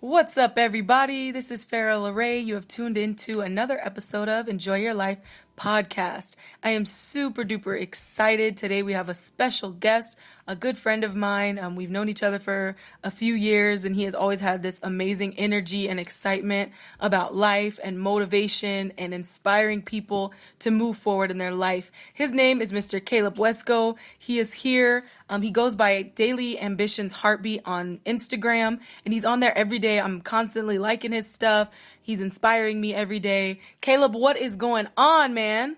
What's up, everybody? This is Farrah LeRae. You have tuned into another episode of Enjoy Your Life podcast. I am super duper excited. Today we have a special guest, a good friend of mine. We've known each other for a few years, and he has always had this amazing energy and excitement about life and motivation and inspiring people to move forward in their life. His name is Mr. Caleb Wesco. He is here. He goes by Daily Ambitions Heartbeat on Instagram, and he's on there every day. I'm constantly liking his stuff. He's inspiring me every day. Caleb, what is going on, man?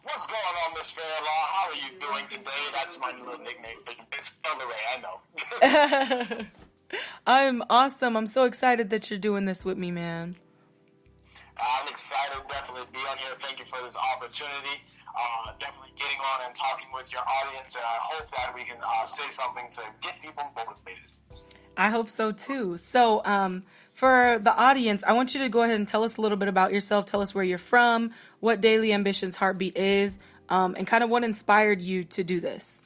What's going on, Miss Fairlaw? How are you doing today? That's my new nickname. It's LeRae, I know. I'm awesome. I'm so excited that you're doing this with me, man. I'm excited definitely to be on here. Thank you for this opportunity. Definitely getting on and talking with your audience, and I hope that we can say something to get people motivated. I hope so too. So, for the audience, I want you to go ahead and tell us a little bit about yourself. Tell us where you're from, what Daily Ambitions Heartbeat is, and kind of what inspired you to do this.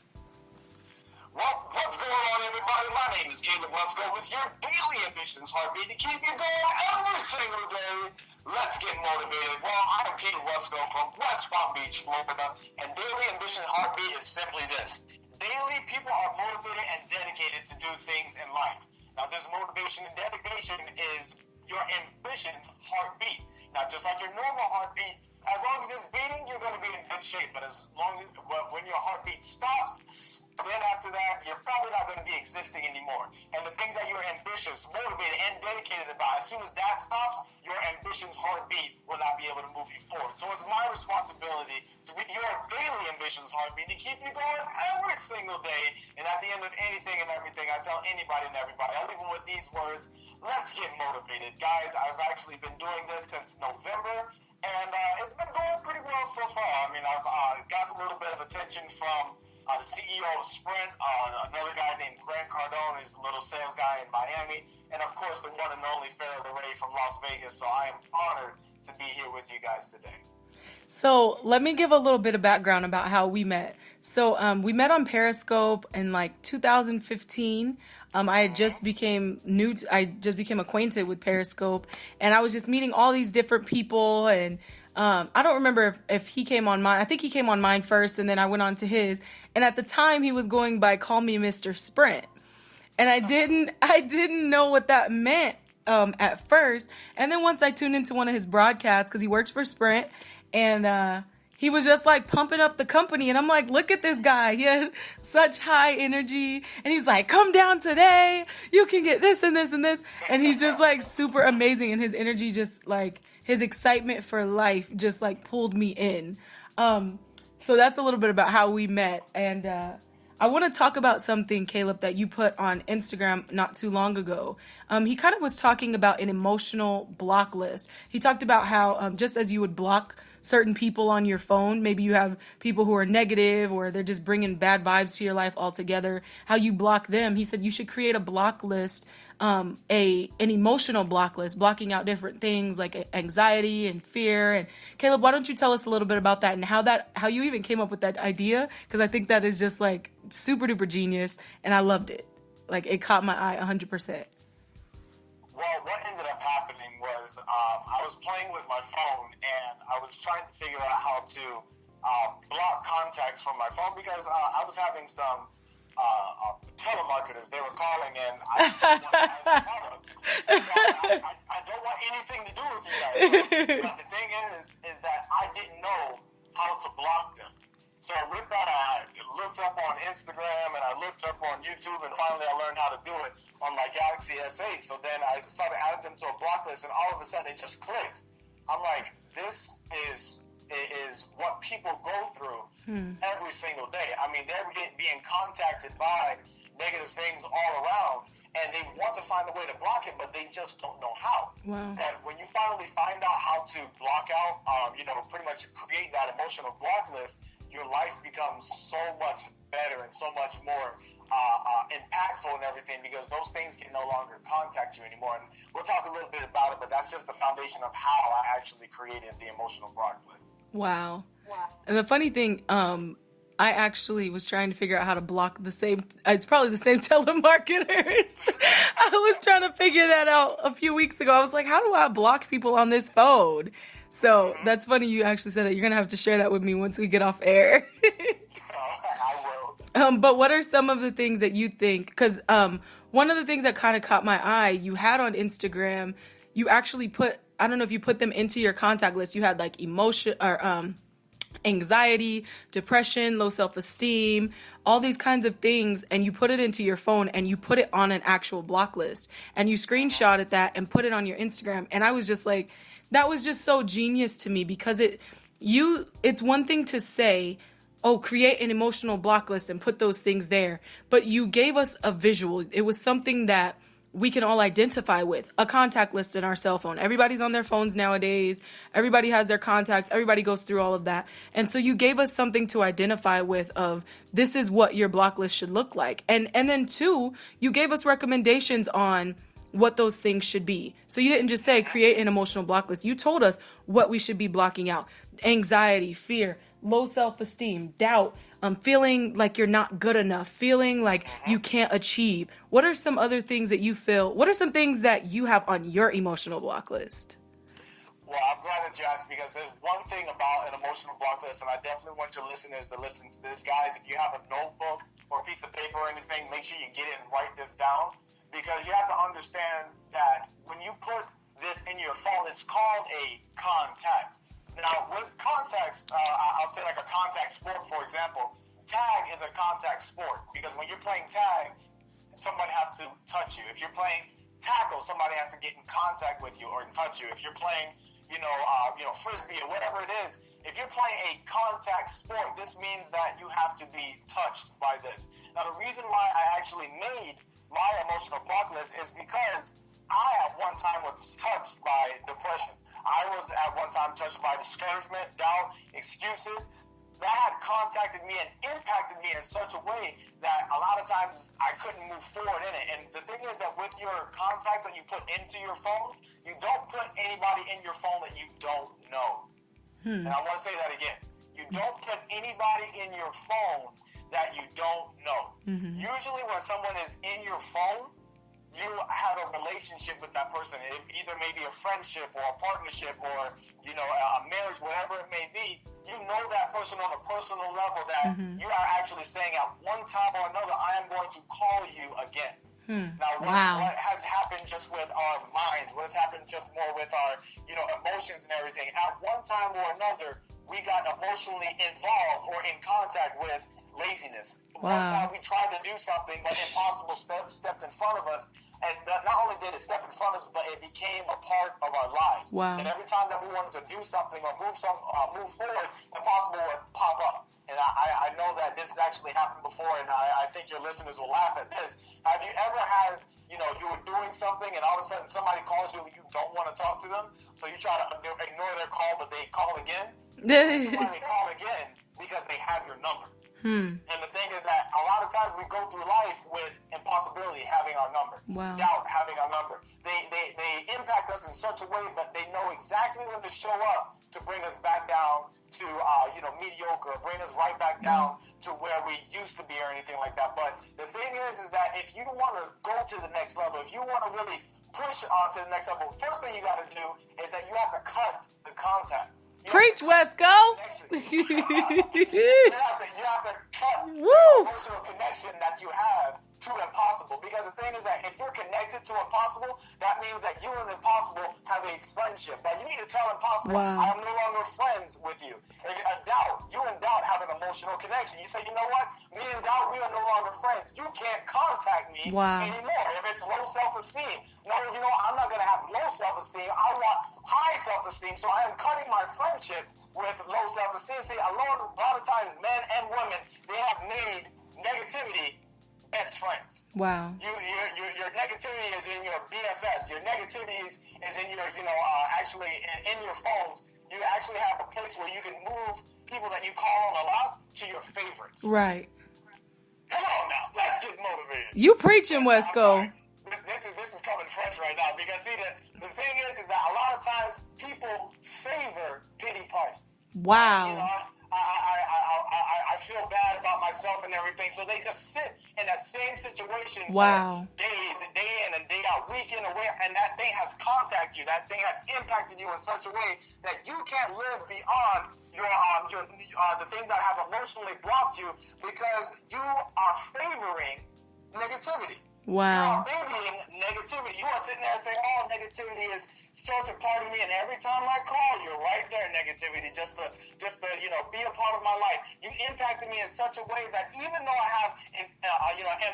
Well, what's going on, everybody? My name is Caleb Wesco with your Daily Ambitions Heartbeat to keep you going every single day. Let's get motivated. Well, I'm Caleb Wesco from West Palm Beach, Florida, and Daily Ambition Heartbeat is simply this. Daily, people are motivated and dedicated to do things in life. Now, this motivation and dedication is your ambition's heartbeat. Now, just like your normal heartbeat, as long as it's beating, you're going to be in good shape. But when your heartbeat stops, then after that, you're probably not going to be existing anymore. And the things that you're ambitious, motivated, and dedicated about, as soon as that stops, your ambition's heartbeat will not be able to move you forward. So it's my responsibility to be your daily ambition's heartbeat to keep you going every single day. And at the end of anything and everything, I tell anybody and everybody, I leave them with these words: let's get motivated. Guys, I've actually been doing this since November, and it's been going pretty well so far. I mean, I've got a little bit of attention from the CEO of Sprint, another guy named Grant Cardone, is a little sales guy in Miami, and of course the one and only Farrah LeRae from Las Vegas. So I am honored to be here with you guys today. So let me give a little bit of background about how we met. So we met on Periscope in like 2015. I just became acquainted with Periscope, and I was just meeting all these different people, and I don't remember if he came on mine. I think he came on mine first, and then I went on to his. And at the time, he was going by "Call Me Mr. Sprint," and I didn't know what that meant at first. And then once I tuned into one of his broadcasts, because he works for Sprint, and he was just like pumping up the company, and I'm like, look at this guy. He has such high energy, and he's like, come down today. You can get this and this and this, and he's just like super amazing, and his energy just like. His excitement for life just like pulled me in. So that's a little bit about how we met. And I want to talk about something, Caleb, that you put on Instagram not too long ago. He kind of was talking about an emotional block list. He talked about how just as you would block certain people on your phone, maybe you have people who are negative or they're just bringing bad vibes to your life altogether, how you block them. He said you should create a block list, an emotional block list, blocking out different things like anxiety and fear. And Caleb, why don't you tell us a little bit about that and how you even came up with that idea? Because I think that is just like super duper genius, and I loved it. Like, it caught my eye 100%. Well, what ended up happening was I was playing with my phone, and I was trying to figure out how to block contacts from my phone because I was having some telemarketers. They were calling, and I don't want anything to do with you guys. But the thing is that I didn't know how to block them. So with that, I looked up on Instagram and I looked up on YouTube, and finally I learned how to do it on my Galaxy S8. So then I started adding them to a block list, and all of a sudden it just clicked. I'm like, this is what people go through every single day. I mean, they're being contacted by negative things all around, and they want to find a way to block it, but they just don't know how. Wow. And when you finally find out how to block out, pretty much create that emotional block list, your life becomes so much better and so much more impactful and everything, because those things can no longer contact you anymore. And we'll talk a little bit about it, but that's just the foundation of how I actually created the emotional block list. Wow. And the funny thing, I actually was trying to figure out how to block the same, it's probably the same telemarketers. I was trying to figure that out a few weeks ago. I was like, how do I block people on this phone? So that's funny you actually said that. You're going to have to share that with me once we get off air. I will. But what are some of the things that you think, because one of the things that kind of caught my eye, you had on Instagram, you actually put, I don't know if you put them into your contact list. You had like emotion or anxiety, depression, low self-esteem, all these kinds of things, and you put it into your phone and you put it on an actual block list and you screenshotted that and put it on your Instagram. And I was just like, that was just so genius to me, because it's one thing to say, oh, create an emotional block list and put those things there, but you gave us a visual. It was something that we can all identify with, a contact list in our cell phone. Everybody's on their phones nowadays. Everybody has their contacts. Everybody goes through all of that. And so you gave us something to identify with of this is what your block list should look like. And then two, you gave us recommendations on what those things should be. So you didn't just say create an emotional block list. You told us what we should be blocking out. Anxiety, fear, low self-esteem, doubt, feeling like you're not good enough, feeling like you can't achieve. What are some other things that you feel? What are some things that you have on your emotional block list? Well, I'm glad that you asked, because there's one thing about an emotional block list, and I definitely want your listeners to listen to this, guys. If you have a notebook or a piece of paper or anything, make sure you get it and write this down, because you have to understand that when you put this in your phone, it's called a contact. Now, with contacts, I'll say like a contact sport, for example. Tag is a contact sport, because when you're playing tag, somebody has to touch you. If you're playing tackle, somebody has to get in contact with you or touch you. If you're playing, frisbee or whatever it is, if you're playing a contact sport, this means that you have to be touched by this. Now, the reason why I actually made my emotional block list is because I, at one time, was touched by depression. I was at one time touched by discouragement, doubt, excuses. That contacted me and impacted me in such a way that a lot of times I couldn't move forward in it. And the thing is that with your contacts that you put into your phone, you don't put anybody in your phone that you don't know. And I want to say that again. You don't put anybody in your phone that you don't know. Usually when someone is in your phone, you have a relationship with that person. It either may be a friendship or a partnership or, a marriage, whatever it may be. You know that person on a personal level that you are actually saying at one time or another, I am going to call you again. Now, what has happened just with our minds, what has happened just more with our, emotions and everything, at one time or another, we got emotionally involved or in contact with laziness. One time we tried to do something, but impossible stepped in front of us. And not only did it step in front of us, but it became a part of our lives. And every time that we wanted to do something or move forward, impossible would pop up. And I know that this has actually happened before, and I think your listeners will laugh at this. Have you ever had, you were doing something, and all of a sudden somebody calls you and you don't want to talk to them, so you try to ignore their call, but they call again? They call again because they have your number. And the thing is that a lot of times we go through life with impossibility having our number, doubt having our number. They impact us in such a way that they know exactly when to show up to bring us back down to mediocre, bring us right back down to where we used to be or anything like that. But the thing is that if you want to go to the next level, if you want to really push on to the next level, first thing you got to do is that you have to cut the contact. Preach, Wesco. You have to cut the emotional connection that you have to impossible. Because the thing is that if you're connected to impossible, that means that you and impossible have a friendship. But you need to tell impossible, I am no longer friends with you. You and doubt have an emotional connection. You say, you know what? Me and doubt, we are no longer friends. You can't contact me anymore. If it's low self-esteem, no, I'm not going to have low self-esteem. I want high self-esteem. So I am cutting my friendship with low self-esteem. See, a lot of times, men and women, they have made negativity best friends. Your negativity is in your BFFs. Your negativity is in your, actually in your phones. You actually have a place where you can move people that you call on a lot to your favorites. Right. Come on now, let's get motivated. You preaching, Wesco. This is coming fresh right now, because see, the thing is that a lot of times people favor pity parties. Wow. I feel bad myself and everything. So they just sit in that same situation Wow. for days and day in and day out, week in and week, and that thing has contacted you. That thing has impacted you in such a way that you can't live beyond the things that have emotionally blocked you because you are favoring negativity. Wow. You are favoring negativity. You are sitting there saying, "Oh, negativity is such a part of me," and every time I call, you're right there, negativity, just to be a part of my life. You impacted me in such a way that even though I have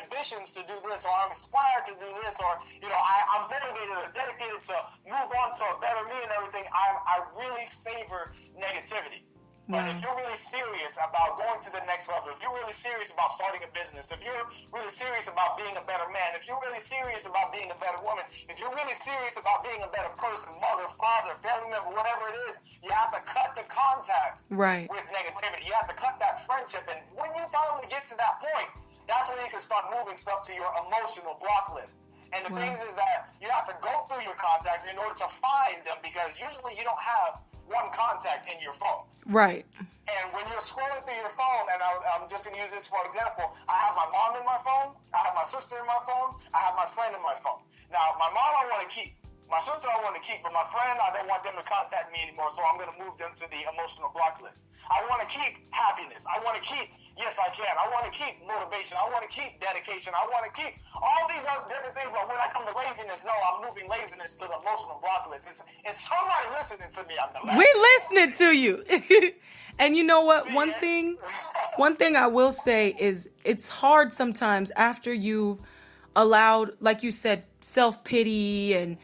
ambitions to do this, or I'm inspired to do this, or I'm motivated or dedicated to move on to a better me and everything, I really favor negativity. But if you're really serious about going to the next level, if you're really serious about starting a business, if you're really serious about being a better man, if you're really serious about being a better woman, if you're really serious about being a better person, mother, father, family member, whatever it is, you have to cut the contact with negativity. You have to cut that friendship. And when you finally get to that point, that's when you can start moving stuff to your emotional block list. And the thing is that you have to go through your contacts in order to find them, because usually you don't have one contact in your phone. Right. And when you're scrolling through your phone, and I'm just going to use this for example, I have my mom in my phone, I have my sister in my phone, I have my friend in my phone. Now, my mom I want to keep. My sister I want to keep, but my friend, I don't want them to contact me anymore, so I'm going to move them to the emotional block list. I want to keep happiness. I want to keep, yes, I can. I want to keep motivation. I want to keep dedication. I want to keep all these other different things, but when I come to laziness, no, I'm moving laziness to the emotional block list. It's somebody listening to me. We're listening to you. And you know what? One thing I will say is it's hard sometimes after you've allowed, like you said, self-pity and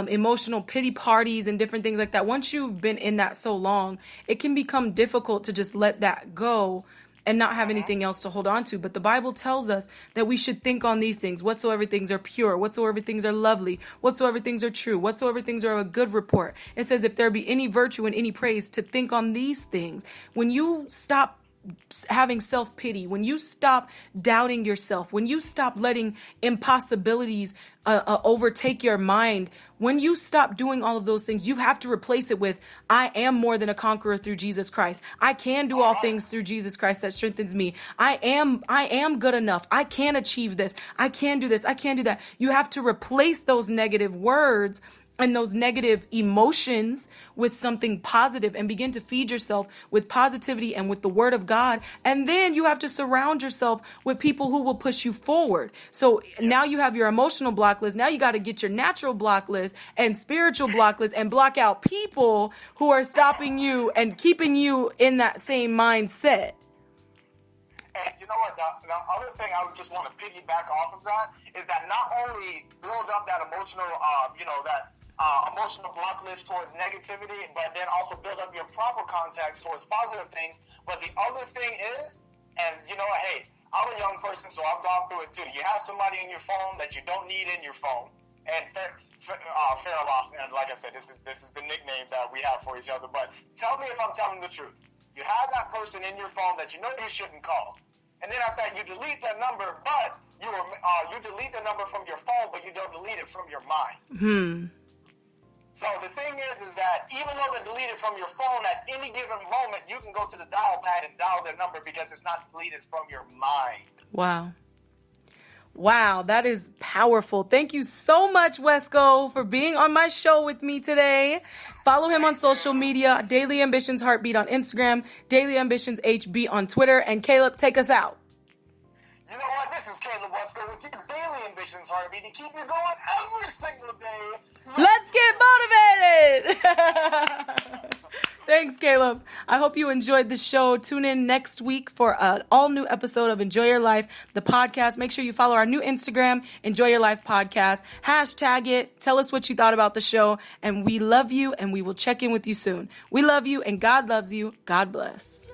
emotional pity parties and different things like that. Once you've been in that so long, it can become difficult to just let that go and not have anything else to hold on to. But the Bible tells us that we should think on these things, whatsoever things are pure, whatsoever things are lovely, whatsoever things are true, whatsoever things are a good report. It says, if there be any virtue and any praise, to think on these things. When you stop having self-pity, when you stop doubting yourself, when you stop letting impossibilities overtake your mind, when you stop doing all of those things, you have to replace it with, I am more than a conqueror through Jesus Christ. I can do all things through Jesus Christ that strengthens me. I am good enough. I can achieve this. I can do this. I can do that. You have to replace those negative words and those negative emotions with something positive and begin to feed yourself with positivity and with the word of God. And then you have to surround yourself with people who will push you forward. So now you have your emotional block list. Now you got to get your natural block list and spiritual block list and block out people who are stopping you and keeping you in that same mindset. And you know what, the other thing I would just want to piggyback off of that is that not only build up that emotional, emotional block list towards negativity, but then also build up your proper contacts towards positive things. But the other thing is, and hey, I'm a young person, so I've gone through it too. You have somebody in your phone that you don't need in your phone, and fair off. And like I said, this is the nickname that we have for each other. But tell me if I'm telling the truth. You have that person in your phone that you know you shouldn't call, and then after that you delete that number, but you delete the number from your phone, but you don't delete it from your mind. So the thing is that even though they're deleted from your phone, at any given moment, you can go to the dial pad and dial their number because it's not deleted from your mind. Wow, that is powerful. Thank you so much, Wesco, for being on my show with me today. Follow him on social media, Daily Ambitions Heartbeat on Instagram, Daily Ambitions HB on Twitter. And Caleb, take us out. You know what? This is Caleb Wesco with your Daily Ambitions Heartbeat to keep you going every single day. Let's get motivated. Thanks, Caleb. I hope you enjoyed the show. Tune in next week for an all-new episode of Enjoy Your Life, the podcast. Make sure you follow our new Instagram, Enjoy Your Life Podcast. Hashtag it. Tell us what you thought about the show. And we love you, and we will check in with you soon. We love you, and God loves you. God bless.